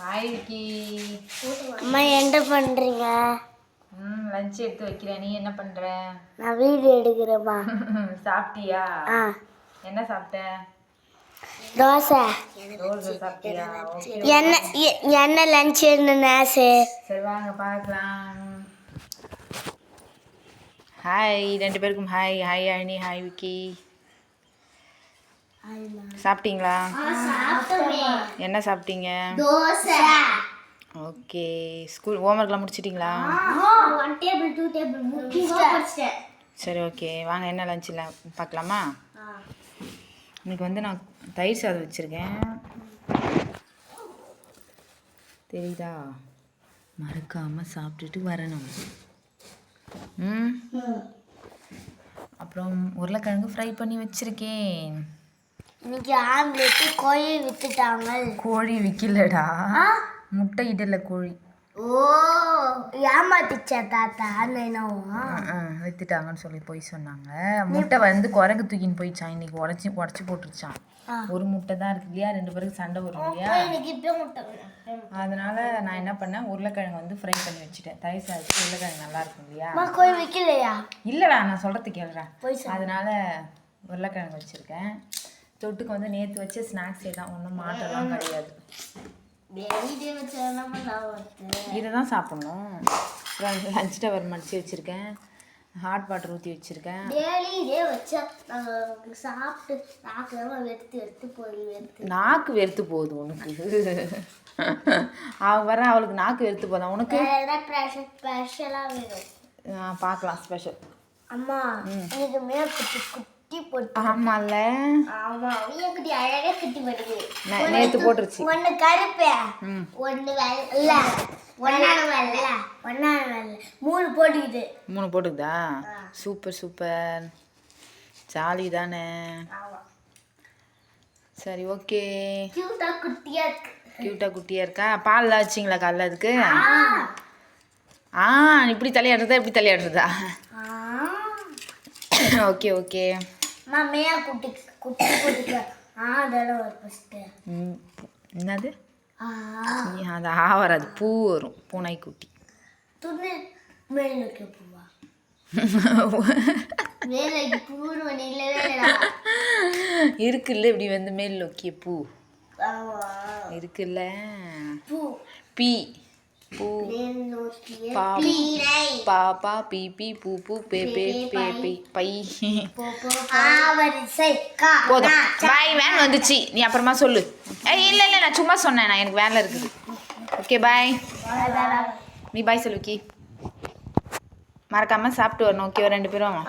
Hi Vicky. அம்மா என்ன பண்ணுறீங்க? லஞ்ச் எடுத்து வைக்கிறேன். நீ என்ன பண்ணுற? நான் வீடியோ எடுக்கிறேம்மா. சாப்பிட்டியா? என்ன சாப்பிட்ட? தோசை. தோசை சாப்பிட்டியா? என்ன லஞ்ச் என்ன? சரி வாங்க பார்க்கலாம். ஹாய், 2 பேருக்கும் hi. Hi Ani, hi Vicky. சாப்பிட்டீங்களா? என்ன சாப்பிட்டீங்க? தோசை. ஓகே. ஸ்கூல் ஹோம்ஒர்க்லாம் முடிச்சிட்டிங்களா? 1 டேபிள் 2 டேபிள் முடிச்சிட்டேன். சரி ஓகே, வாங்க என்ன லஞ்சில் பார்க்கலாமா? இன்னைக்கு வந்து நான் தயிர் சாதம் வச்சுருக்கேன். தெரியுதா? மறக்காமல் சாப்பிட்டுட்டு வரணும். அப்புறம் உருளைக்கிழங்கு ஃப்ரை பண்ணி வச்சுருக்கேன். இன்னைக்கு ஆம்லெட்டு கோழி வித்துட்டாங்க. கோழி விற்கலடா, முட்டை இடல கோழி. ஓ, ஏமாத்திச்சா தாத்தா? வித்துட்டாங்கன்னு சொல்லி போய் சொன்னாங்க. முட்டை வந்து குரங்கு தூக்கின்னு போயிடுச்சான். இன்னைக்கு உடச்சி போட்டுருச்சான். ஒரு முட்டை தான் இருக்கு இல்லையா, 2 பேருக்கு சண்டை வரும் இல்லையா, அதனால நான் என்ன பண்ணேன், உருளைக்கிழங்கு வந்து ஃப்ரை பண்ணி வச்சுட்டேன். தயிர் சாதத்துக்கு உருளைக்கிழங்கு நல்லா இருக்கும் இல்லையா? கோழி விற்கலையா? இல்லைடா, நான் சொல்கிறது கேளுறேன். அதனால உருளைக்கிழங்கு வச்சுருக்கேன். தொட்டுக்கு வந்து நேற்று வச்ச ஸ்நாக்ஸே தான், ஒன்றும் மாட்டெல்லாம் கிடையாது. இதை தான் சாப்பிட்ணும். அப்புறம் லஞ்ச் டவர் மடித்து வச்சுருக்கேன். ஹாட் வாட்டர் ஊற்றி வச்சுருக்கேன். நாக்கு வெறுத்து போகுது உனக்கு. அவளுக்கு நாக்கு வெறுத்து போதா உனக்கு? பார்க்கலாம் ஸ்பெஷல். அம்மா எனக்கு மேற்குட்டி குட்டி போட்டு. ஆமாம்ல, குட்டி அழகா குட்டி போட்டுது. நேற்று போட்டுருச்சு. ஒன்று கருப்பு, ஒன்று வெள்ளை, ஒன்னான வெள்ளை, 3 போட்டுக்குது. 3 போட்டுக்குதா? சூப்பர் சூப்பர், ஜாலி தானே. சரி ஓகே. கியூட்டா குட்டியா இருக்கு. கியூட்டா குட்டியாக இருக்கா? பால்லாம் வச்சிங்களா காலைல அதுக்கு? இப்படி தலையாடுறதா, இப்படி தலையாடுறதா? Okay okay. மாமையா குட்டி குட்டி போட்டுக்க. அதெல்லாம் ஒரு ஃபஸ்ட்டு. என்னது? அது வராது, பூ வரும். பூனை குட்டி. துணி மேல் நோக்கி பூவா? மேல் நோக்கி பூன்னு ஒன்று இல்லவே இருக்குல்ல, இப்படி வந்து மேல் நோக்கிய பூ இருக்குல்ல. பூ பீ பூ. பாப்பா பீ பீ பூ பூ பே பே பே பே பை. போதும், பாய். வேன் வந்துச்சு, நீ அப்புறமா சொல்லு. இல்லை இல்லை, நான் சும்மா சொன்னேன், நான் எனக்கு வேலை இருக்குது. Okay bye. நீ பாய் சொல்லு விக்கி. மறக்காமல் சாப்பிட்டு வரணும். ஓகேவா 2 பேரும்?